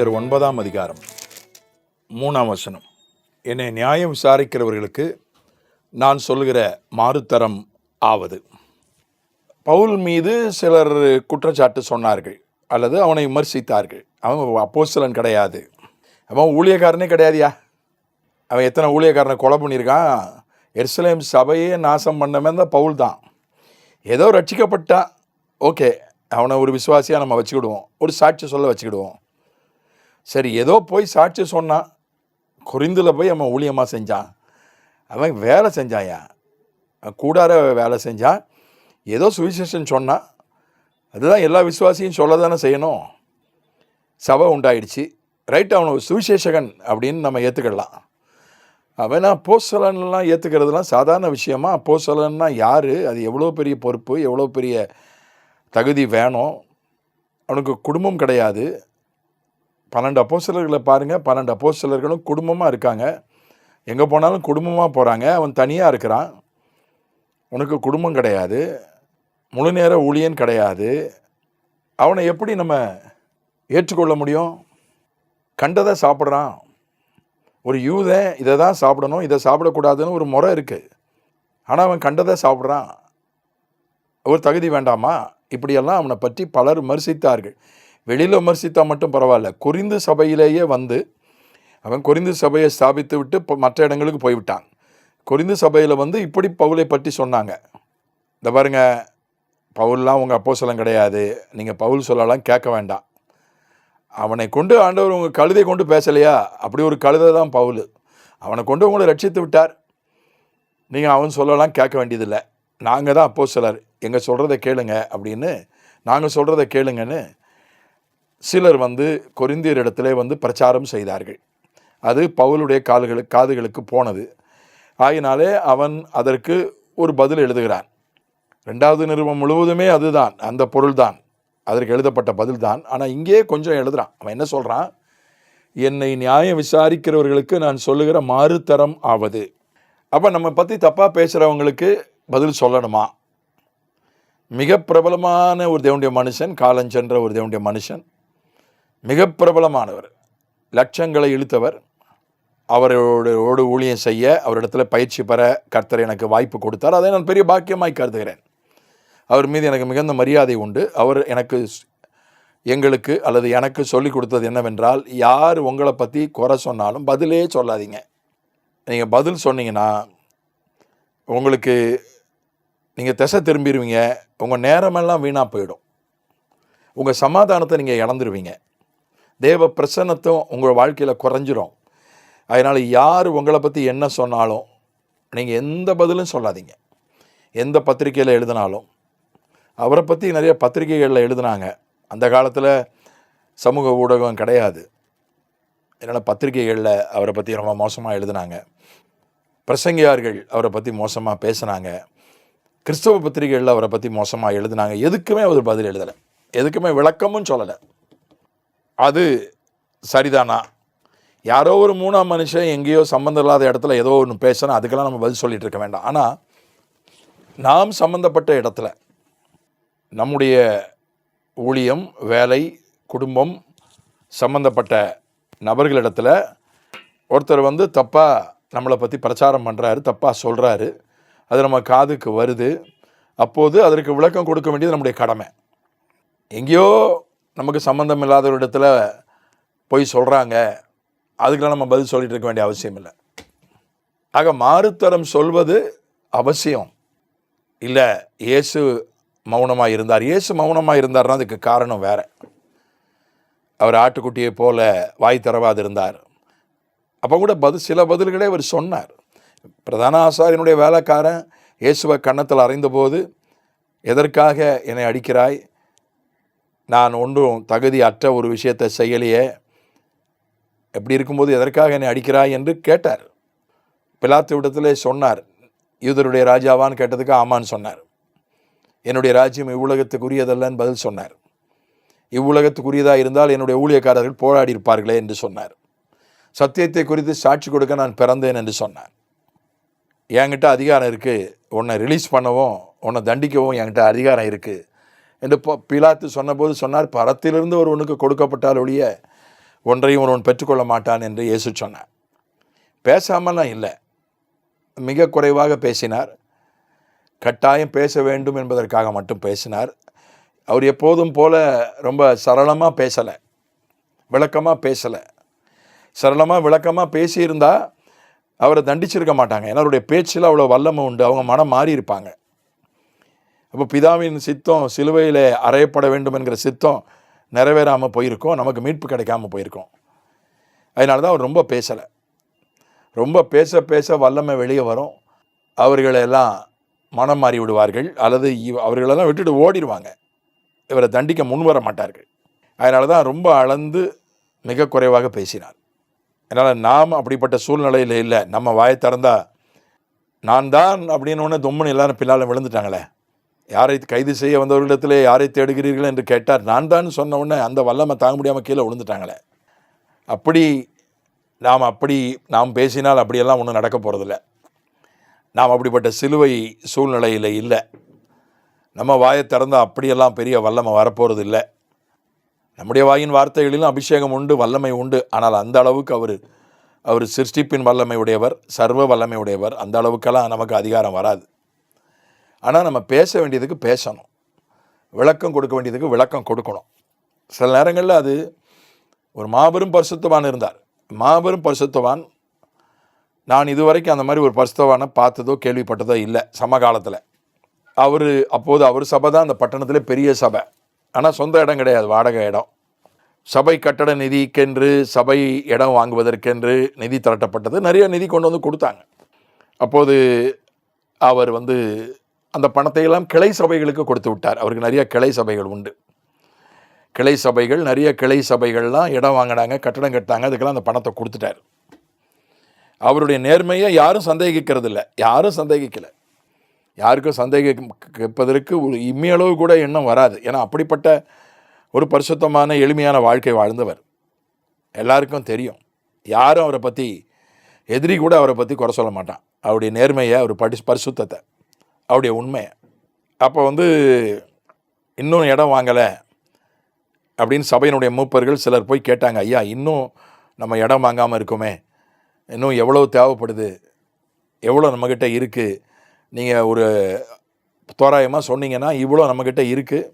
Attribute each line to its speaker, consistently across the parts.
Speaker 1: கொரிந்தியர் 9ஆம் அதிகாரம் 3ஆம் வசனம். என்னை நியாயம் விசாரிக்கிறவர்களுக்கு நான் சொல்லுகிற மாறுத்தரம் ஆவது. பவுல் மீது சிலர் குற்றச்சாட்டு சொன்னார்கள் அல்லது அவனை விமர்சித்தார்கள். அவன் அப்போஸ்தலன் கிடையாது, அவன் ஊழியக்காரனே கிடையாதுயா. அவன் எத்தனை ஊழியக்காரனை கொலை பண்ணியிருக்கான். எருசலேம் சபையே நாசம் பண்ணவன் தான் பவுல் தான். ஏதோ ரட்சிக்கப்பட்டான், ஓகே, அவனை ஒரு விசுவாசியாக நம்ம வச்சுக்கிடுவோம், ஒரு சாட்சி சொல்ல வச்சுக்கிடுவோம். சரி, ஏதோ போய் சாட்சி சொன்னான், கொரிந்தில் போய் அவன் ஊழியமாக செஞ்சான், அவன் வேலை செஞ்சாயா, கூடார வேலை செஞ்சான், ஏதோ சுவிசேஷன் சொன்னான், அதுதான் எல்லா விசுவாசியும் சொல்ல தானே செய்யணும். சபை உண்டாயிடுச்சு, ரைட், அவனை சுவிசேஷகன் அப்படின்னு நம்ம ஏற்றுக்கிடலாம். அவன் அப்போஸ்தலன்லாம் ஏற்றுக்கிறதுலாம் சாதாரண விஷயமா? அப்போஸ்தலன்னா யார், அது எவ்வளோ பெரிய பொறுப்பு, எவ்வளோ பெரிய தகுதி வேணும். அவனுக்கு குடும்பம் கிடையாது. 12 அப்போஸ்தலர்களை பாருங்கள், 12 அப்போஸ்தலர்களும் குடும்பமாக இருக்காங்க, எங்கே போனாலும் குடும்பமாக போகிறாங்க. அவன் தனியாக இருக்கிறான், உனக்கு குடும்பம் கிடையாது, முழு நேர ஊழியன் கிடையாது. அவனை எப்படி நம்ம ஏற்றுக்கொள்ள முடியும்? கண்டதை சாப்பிட்றான். ஒரு யூதன் இதை தான் சாப்பிடணும், இதை சாப்பிடக்கூடாதுன்னு ஒரு முறை இருக்குது. ஆனால் அவன் கண்டதை சாப்பிட்றான், ஒரு தகுதி வேண்டாமா? இப்படியெல்லாம் அவனை பற்றி பலர் விமர்சித்தார்கள். வெளியில் விமர்சித்தா மட்டும் பரவாயில்ல, கொரிந்து சபையிலேயே வந்து அவன் கொரிந்து சபையை ஸ்தாபித்து விட்டு மற்ற இடங்களுக்கு போய்விட்டான். கொரிந்து சபையில் வந்து இப்படி பவுலை பற்றி சொன்னாங்க. இந்த பாருங்க, பவுல்லாம் உங்கள் அப்போஸ்தலன் கிடையாது, நீங்கள் பவுல் சொல்லலாம் கேட்க வேண்டாம். அவனை கொண்டு ஆண்டவர் உங்கள் கழுதை கொண்டு பேசலையா? அப்படி ஒரு கழுதை தான் பவுல். அவனை கொண்டு உங்களை ரட்சித்து விட்டார், நீங்கள் அவன் சொல்லலாம் கேட்க வேண்டியதில்லை. நாங்கள் தான் அப்போஸ்தலர், எங்கள் சொல்கிறத கேளுங்க அப்படின்னு, நாங்கள் சொல்கிறத கேளுங்கன்னு சிலர் வந்து கொரிந்தியர் இடத்துல வந்து பிரச்சாரம் செய்தார்கள். அது பவுலுடைய காதுகளுக்கு போனது. ஆகினாலே அவன் அதற்கு ஒரு பதில் எழுதுகிறான். 2வது நிருபம் முழுவதுமே அதுதான், அந்த பொருள்தான், அதற்கு எழுதப்பட்ட பதில் தான். ஆனால் இங்கே கொஞ்சம் எழுதுகிறான். அவன் என்ன சொல்கிறான்? என்னை நியாயம் விசாரிக்கிறவர்களுக்கு நான் சொல்லுகிற மாறுத்தரம் ஆவது. அப்போ நம்ம பற்றி தப்பாக பேசுகிறவங்களுக்கு பதில் சொல்லணுமா? மிக பிரபலமான ஒரு தேவனுடைய மனுஷன், காலஞ்சென்ற ஒரு தேவனுடைய மனுஷன், மிக பிரபலமானவர், லட்சங்களை இழுத்தவர். அவரோடு ஊழியம் செய்ய அவரிடத்துல பயிற்சி பெற கர்த்தர் எனக்கு வாய்ப்பு கொடுத்தார். அதை நான் பெரிய பாக்கியமாய் கருதுகிறேன். அவர் மீது எனக்கு மிகுந்த மரியாதை உண்டு. அவர் எங்களுக்கு அல்லது எனக்கு சொல்லிக் கொடுத்தது என்னவென்றால், யார் உங்களை பற்றி குறை சொன்னாலும் பதிலே சொல்லாதீங்க. நீங்கள் பதில் சொன்னீங்கன்னா உங்களுக்கு நீங்கள் திசை திரும்பிடுவீங்க, உங்கள் நேரமெல்லாம் வீணாக போயிடும், உங்கள் சமாதானத்தை நீங்கள் இழந்துருவீங்க, தேவ பிரசன்னத்தும் உங்கள் வாழ்க்கையில் குறைஞ்சிரும். அதனால் யார் உங்களை பற்றி என்ன சொன்னாலும் நீங்கள் எந்த பதிலும் சொல்லாதீங்க. எந்த பத்திரிக்கையில் எழுதினாலும், அவரை பற்றி நிறைய பத்திரிகைகளில் எழுதினாங்க. அந்த காலத்தில் சமூக ஊடகம் கிடையாது, அதனால் பத்திரிகைகளில் அவரை பற்றி ரொம்ப மோசமாக எழுதினாங்க. பிரசங்கியார்கள் அவரை பற்றி மோசமாக பேசினாங்க. கிறிஸ்தவ பத்திரிகைகளில் அவரை பற்றி மோசமாக எழுதினாங்க. எதுக்குமே அவர் பதில் எழுதலை, எதுக்குமே விளக்கமும் சொல்லலை. அது சரிதானா? யாரோ ஒரு 3ஆம் மனுஷன் எங்கேயோ சம்மந்தம் இல்லாத இடத்துல ஏதோ ஒன்று பேசணும், அதுக்கெல்லாம் நம்ம பதில் சொல்லிகிட்டு இருக்க வேண்டாம். ஆனால் நாம் சம்மந்தப்பட்ட இடத்துல, நம்முடைய ஊழியம், வேலை, குடும்பம் சம்மந்தப்பட்ட நபர்களிடத்தில் ஒருத்தர் வந்து தப்பாக நம்மளை பற்றி பிரச்சாரம் பண்ணுறாரு, தப்பாக சொல்கிறாரு, அது நம்ம காதுக்கு வருது. அப்போது அதற்கு விளக்கம் கொடுக்க வேண்டியது நம்முடைய கடமை. எங்கேயோ நமக்கு சம்மந்தம் இல்லாத ஒரு இடத்துல போய் சொல்கிறாங்க, அதுக்கெல்லாம் நம்ம பதில் சொல்லிட்டு இருக்க வேண்டிய அவசியம் இல்லை. ஆக மாறுத்தரம் சொல்வது அவசியம் இல்லை. இயேசு மௌனமாக இருந்தார். இயேசு மௌனமாக இருந்தார்னா அதுக்கு காரணம் வேறு. அவர் ஆட்டுக்குட்டியை போல வாய் திறவாது இருந்தார். அப்போ கூட சில பதில்களே அவர் சொன்னார். பிரதான ஆசாரியனுடைய வேலைக்காரன் இயேசுவை கன்னத்தில் அறைந்தபோது, எதற்காக என்னை அடிக்கிறாய், நான் ஒன்றும் தகுதி அற்ற ஒரு விஷயத்தை செய்யலையே, எப்படி இருக்கும்போது எதற்காக என்னை அடிக்கிறாய் என்று கேட்டார். பிலாத்து இடத்துல சொன்னார், யூதருடைய ராஜாவான்னு கேட்டதுக்கு ஆமான்னு சொன்னார். என்னுடைய ராஜ்யம் இவ்வுலகத்துக்குரியதல்லன்னு பதில் சொன்னார். இவ்வுலகத்துக்குரியதாக இருந்தால் என்னுடைய ஊழியக்காரர்கள் போராடி இருப்பார்களே என்று சொன்னார். சத்தியத்தை குறித்து சாட்சி கொடுக்க நான் பிறந்தேன் என்று சொன்னார். என்கிட்ட அதிகாரம் இருக்குது, உன்னை ரிலீஸ் பண்ணவும் உன்னை தண்டிக்கவும் என்கிட்ட அதிகாரம் இருக்குது என்று பிலாத்து சொன்னபோது சொன்னார், பரத்திலிருந்து ஒருவனுக்கு கொடுக்கப்பட்டால் ஒழிய ஒன்றையும் ஒருவன் பெற்றுக்கொள்ள மாட்டான் என்று இயேசு சொன்னார். பேசாமலாம் இல்லை, மிக குறைவாக பேசினார். கட்டாயம் பேச வேண்டும் என்பதற்காக மட்டும் பேசினார். அவர் எப்போதும் போல ரொம்ப சரளமாக பேசலை, விளக்கமாக பேசலை. சரளமாக விளக்கமாக பேசியிருந்தால் அவரை தண்டிச்சிருக்க மாட்டாங்க. ஏன்னா அவருடைய பேச்சில் அவ்வளோ வல்லமை உண்டு, அவங்க மனம் மாறி இருப்பாங்க. அப்போ பிதாவின் சித்தம் சிலுவையில் அறையப்பட வேண்டும் என்கிற சித்தம் நிறைவேறாமல் போயிருக்கோம், நமக்கு மீட்பு கிடைக்காமல் போயிருக்கோம். அதனால தான் அவர் ரொம்ப பேசலை. ரொம்ப பேச பேச வல்லமை வெளியே வரும், அவர்களெல்லாம் மனம் மாறி விடுவார்கள், அல்லது அவர்களெல்லாம் விட்டுட்டு ஓடிடுவாங்க, இவரை தண்டிக்க முன்வர மாட்டார்கள். அதனால தான் ரொம்ப அளந்து மிக குறைவாக பேசினார். அதனால் நாம் அப்படிப்பட்ட சூழ்நிலையில் இல்லை. நம்ம வாயை திறந்தா நான் தான் அப்படின்னு ஒன்று தொம்முன்னு எல்லாரும் பின்னால் விழுந்துட்டாங்களே. யாரை கைது செய்ய வந்தவர்களிடத்திலே யாரை தேடுகிறீர்கள் என்று கேட்டார். நான் தான் சொன்ன உடனே அந்த வல்லமை தாங்க முடியாமல் கீழே விழுந்துட்டாங்களே. நாம் பேசினால் அப்படியெல்லாம் ஒன்றும் நடக்க போகிறதில்ல. நாம் அப்படிப்பட்ட சிலுவை சூழ்நிலையில் இல்லை. நம்ம வாயை திறந்தால் அப்படியெல்லாம் பெரிய வல்லமை வரப்போகிறது இல்லை. நம்முடைய வாயின் வார்த்தைகளிலும் அபிஷேகம் உண்டு, வல்லமை உண்டு. ஆனால் அந்த அளவுக்கு அவர் சிருஷ்டிப்பின் வல்லமை உடையவர், சர்வ வல்லமை உடையவர். அந்த அளவுக்கெல்லாம் நமக்கு அதிகாரம் வராது. ஆனால் நம்ம பேச வேண்டியதுக்கு பேசணும், விளக்கம் கொடுக்க வேண்டியதுக்கு விளக்கம் கொடுக்கணும். சில நேரங்களில் அது ஒரு மாபெரும் பரிசுத்தவான் இருந்தார், மாபெரும் பரிசுத்தவான். நான் இதுவரைக்கும் அந்த மாதிரி ஒரு பரிசுத்தவானை பார்த்ததோ கேள்விப்பட்டதோ இல்லை சமகாலத்தில். அப்போது அவர் சபை தான் அந்த பட்டணத்தில் பெரிய சபை. ஆனால் சொந்த இடம் கிடையாது, வாடகை இடம். சபை கட்டட நிதிக்கென்று, சபை இடம் வாங்குவதற்கென்று நிதி திரட்டப்பட்டது. நிறைய நிதி கொண்டு வந்து கொடுத்தாங்க. அப்போது அவர் அந்த பணத்தையெல்லாம் கிளை சபைகளுக்கு கொடுத்து விட்டார். அவருக்கு நிறைய கிளை சபைகள் உண்டு. கிளை சபைகள், நிறைய கிளை சபைகள்லாம் இடம் வாங்கினாங்க, கட்டடம் கட்டாங்க, அதுக்கெல்லாம் அந்த பணத்தை கொடுத்துட்டார். அவருடைய நேர்மையை யாரும் சந்தேகிக்கிறது இல்லை, யாரும் சந்தேகிக்கலை. யாருக்கும் சந்தேகிப்பதற்கு ஒரு இம்மியளவு கூட எண்ணம் வராது. ஏன்னா அப்படிப்பட்ட ஒரு பரிசுத்தமான எளிமையான வாழ்க்கை வாழ்ந்தவர். எல்லாருக்கும் தெரியும். யாரும் அவரை பற்றி, எதிரி கூட அவரை பற்றி குறை சொல்ல மாட்டான். அவருடைய நேர்மையை, அவர் பரிசுத்தத்தை, அவருடைய உண்மையை. அப்போ இன்னும் இடம் வாங்கலை அப்படின்னு சபையினுடைய மூப்பர்கள் சிலர் போய் கேட்டாங்க. ஐயா, இன்னும் நம்ம இடம் வாங்காமல் இருக்கோமே, இன்னும் எவ்வளோ தேவைப்படுது, எவ்வளோ நம்மக்கிட்ட இருக்குது, நீங்கள் ஒரு தோராயமாக சொன்னீங்கன்னா இவ்வளோ நம்மக்கிட்ட இருக்குது,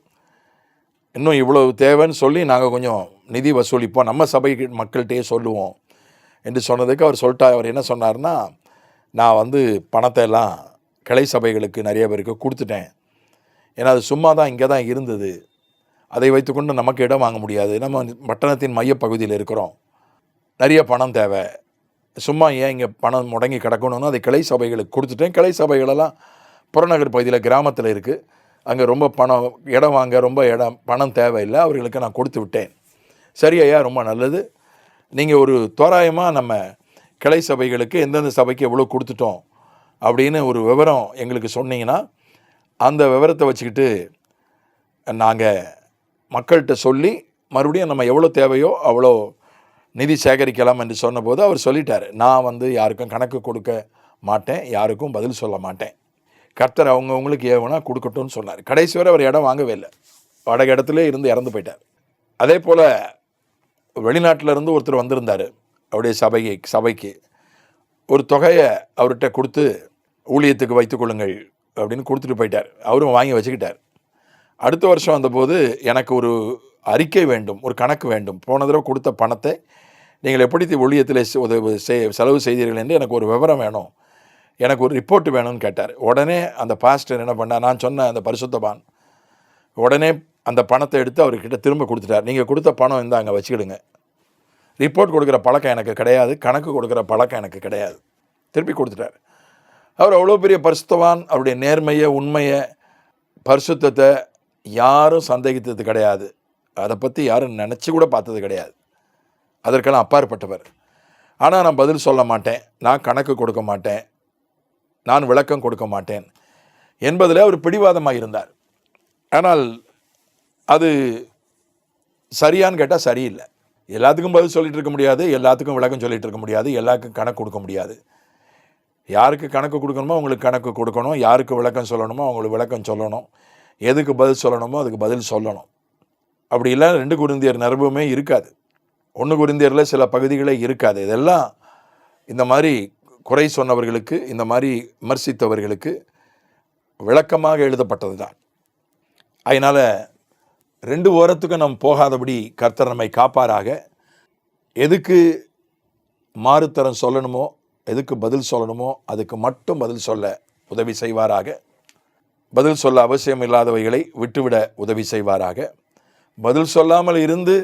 Speaker 1: இன்னும் இவ்வளோ தேவைன்னு சொல்லி நாங்கள் கொஞ்சம் நிதி வசூலிப்போம், நம்ம சபை மக்கள்கிட்டயே சொல்லுவோம் என்று சொன்னதுக்கு அவர் என்ன சொன்னார்னா, நான் பணத்தை எல்லாம் கிளை சபைகளுக்கு நிறைய பேருக்கு கொடுத்துட்டேன். ஏன்னா அது சும்மா தான் இங்கே தான் இருந்தது, அதை வைத்துக்கொண்டு நமக்கு இடம் வாங்க முடியாது, நம்ம பட்டணத்தின் மையப்பகுதியில் இருக்கிறோம், நிறைய பணம் தேவை, சும்மா ஏன் இங்கே பணம் முடங்கி கிடக்கணும்னு அதை கிளை சபைகளுக்கு கொடுத்துட்டேன். கிளை சபைகளெல்லாம் புறநகர் பகுதியில் கிராமத்தில் இருக்குது, அங்கே ரொம்ப இடம் வாங்க ரொம்ப பணம் தேவையில்லை, அவர்களுக்கு நான் கொடுத்து விட்டேன். சரி ஐயா, ரொம்ப நல்லது. நீங்கள் ஒரு தோராயமாக நம்ம கிளை சபைகளுக்கு எந்தெந்த சபைக்கு எவ்வளோ கொடுத்துட்டோம் அப்படின்னு ஒரு விவரம் எங்களுக்கு சொன்னீங்கன்னா, அந்த விவரத்தை வச்சுக்கிட்டு நாங்கள் மக்கள்கிட்ட சொல்லி மறுபடியும் நம்ம எவ்வளோ தேவையோ அவ்வளோ நிதி சேகரிக்கலாம் என்று சொன்னபோது அவர் சொல்லிட்டார், நான் யாருக்கும் கணக்கு கொடுக்க மாட்டேன், யாருக்கும் பதில் சொல்ல மாட்டேன், கர்த்தர் அவங்கவுங்களுக்கு ஏவனா கொடுக்கட்டும்னு சொன்னார். கடைசி வரை அவர் இடம் வாங்கவே இல்லை, வாடகை இடத்துல இருந்து இறந்து போயிட்டார். அதே போல் வெளிநாட்டிலேருந்து ஒருத்தர் வந்திருந்தார் அவருடைய சபைக்கு ஒரு தொகையை அவர்கிட்ட கொடுத்து ஊழியத்துக்கு வைத்துக்கொள்ளுங்கள் அப்படின்னு கொடுத்துட்டு போயிட்டார். அவரும் வாங்கி வச்சுக்கிட்டார். அடுத்த வருஷம் வந்தபோது எனக்கு ஒரு அறிக்கை வேண்டும், ஒரு கணக்கு வேண்டும், போன தடவை கொடுத்த பணத்தை நீங்கள் எப்படி ஊழியத்தில் செலவு செய்தீர்கள் என்று எனக்கு ஒரு விவரம் வேணும், எனக்கு ஒரு ரிப்போர்ட் வேணும்னு கேட்டார். உடனே அந்த பாஸ்டர் என்ன பண்ணார், நான் சொன்ன அந்த பரிசுத்தவான் உடனே அந்த பணத்தை எடுத்து அவர்கிட்ட திரும்ப கொடுத்துட்டார். நீங்கள் கொடுத்த பணம் அங்கே வச்சுக்கிடுங்க, ரிப்போர்ட் கொடுக்குற பழக்கம் எனக்கு கிடையாது, கணக்கு கொடுக்குற பழக்கம் எனக்கு கிடையாது, திருப்பி கொடுத்துட்டார். அவர் அவ்வளோ பெரிய பரிசுத்தவான். அவருடைய நேர்மையை, உண்மையை, பரிசுத்தத்தை யாரும் சந்தேகித்தது கிடையாது, அதை பற்றி யாரும் நினச்சி கூட பார்த்தது கிடையாது, அதற்கெல்லாம் அப்பாற்பட்டவர். ஆனால் நான் பதில் சொல்ல மாட்டேன், நான் கணக்கு கொடுக்க மாட்டேன், நான் விளக்கம் கொடுக்க மாட்டேன் என்பதில் அவர் பிடிவாதமாக இருந்தார். ஆனால் அது சரியான்னு கேட்டால் சரியில்லை. எல்லாத்துக்கும் பதில் சொல்லிகிட்டு இருக்க முடியாது, எல்லாத்துக்கும் விளக்கம் சொல்லிகிட்டு இருக்க முடியாது, எல்லாருக்கும் கணக்கு கொடுக்க முடியாது. யாருக்கு கணக்கு கொடுக்கணுமோ அவங்களுக்கு கணக்கு கொடுக்கணும், யாருக்கு விளக்கம் சொல்லணுமோ அவங்களுக்கு விளக்கம் சொல்லணும், எதுக்கு பதில் சொல்லணுமோ அதுக்கு பதில் சொல்லணும். அப்படி இல்லை 2 கொரிந்தியர் நிருபமே இருக்காது. 1 கொரிந்தியரில் சில பகுதிகளே இருக்காது. இதெல்லாம் இந்த மாதிரி குறை சொன்னவர்களுக்கு, இந்த மாதிரி விமர்சித்தவர்களுக்கு விளக்கமாக எழுதப்பட்டது தான். அதனால் 2 ஓரத்துக்கும் நம்ம போகாதபடி கர்த்தர் நம்மை காப்பாராக. எதுக்கு மாறுத்தரம் சொல்லணுமோ, எதுக்கு பதில் சொல்லணுமோ அதுக்கு மட்டும் பதில் சொல்ல உதவி செய்வாராக. பதில் சொல்ல அவசியம் இல்லாதவைகளை விட்டுவிட உதவி செய்வாராக. பதில் சொல்லாமல் இருந்து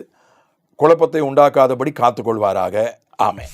Speaker 1: குழப்பத்தை உண்டாக்காதபடி காத்துக்கொள்வாராக. ஆமென்.